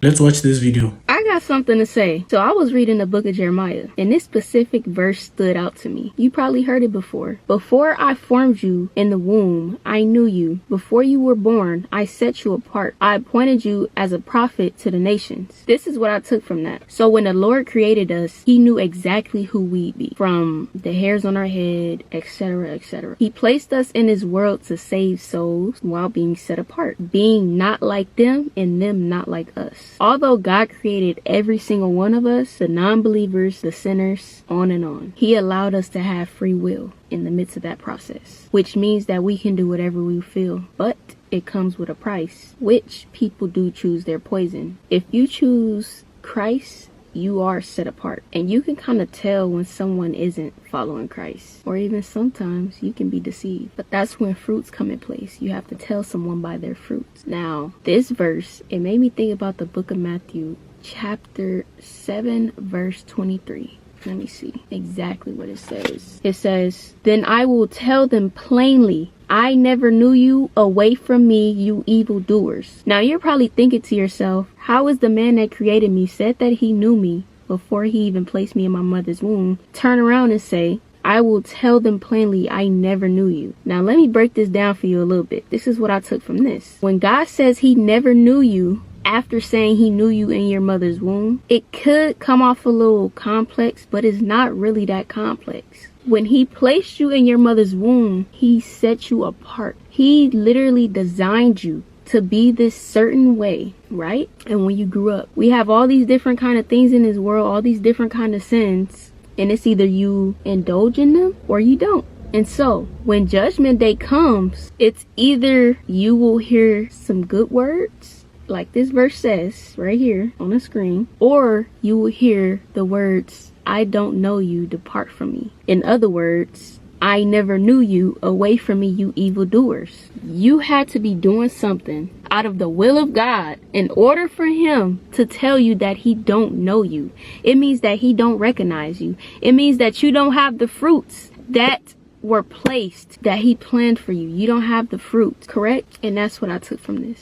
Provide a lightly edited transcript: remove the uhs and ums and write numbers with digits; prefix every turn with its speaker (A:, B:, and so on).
A: Let's watch this video.
B: I got something to say. So I was reading the book of Jeremiah, and this specific verse stood out to me. You probably heard it before. Before I formed you in the womb, I knew you. Before you were born, I set you apart. I appointed you as a prophet to the nations. This is what I took from that. So when the Lord created us, he knew exactly who we'd be, from the hairs on our head, etc., etc. He placed us in his world to save souls while being set apart, being not like them and them not like us. Although God created every single one of us, the non-believers, the sinners, on and on, he allowed us to have free will in the midst of that process, which means that we can do whatever we feel, but it comes with a price, which people do choose their poison. If you choose Christ, you are set apart, and you can kind of tell when someone isn't following Christ, or even sometimes you can be deceived. But that's when fruits come in place. You have to tell someone by their fruits. Now, this verse, it made me think about the book of Matthew, chapter 7, verse 23. Let me see exactly what it says. It says, "Then I will tell them plainly, I never knew you. Away from me, you evildoers." Now you're probably thinking to yourself, how is the man that created me, said that he knew me before he even placed me in my mother's womb, turn around and say, I will tell them plainly, I never knew you? Now let me break this down for you a little bit. This is what I took from this. When God says he never knew you, after saying he knew you in your mother's womb, it could come off a little complex, but it's not really that complex. When he placed you in your mother's womb, he set you apart. He literally designed you to be this certain way, right? And when you grew up, we have all these different kind of things in this world, all these different kind of sins, and it's either you indulge in them or you don't. And so when judgment day comes, it's either you will hear some good words, like this verse says right here on the screen, or you will hear the words, I don't know you, depart from me. In other words, I never knew you, away from me, you evildoers. You had to be doing something out of the will of God in order for him to tell you that he don't know you. It means that he don't recognize you. It means that you don't have the fruits that were placed, that he planned for you. You don't have the fruit, correct? And that's what I took from this.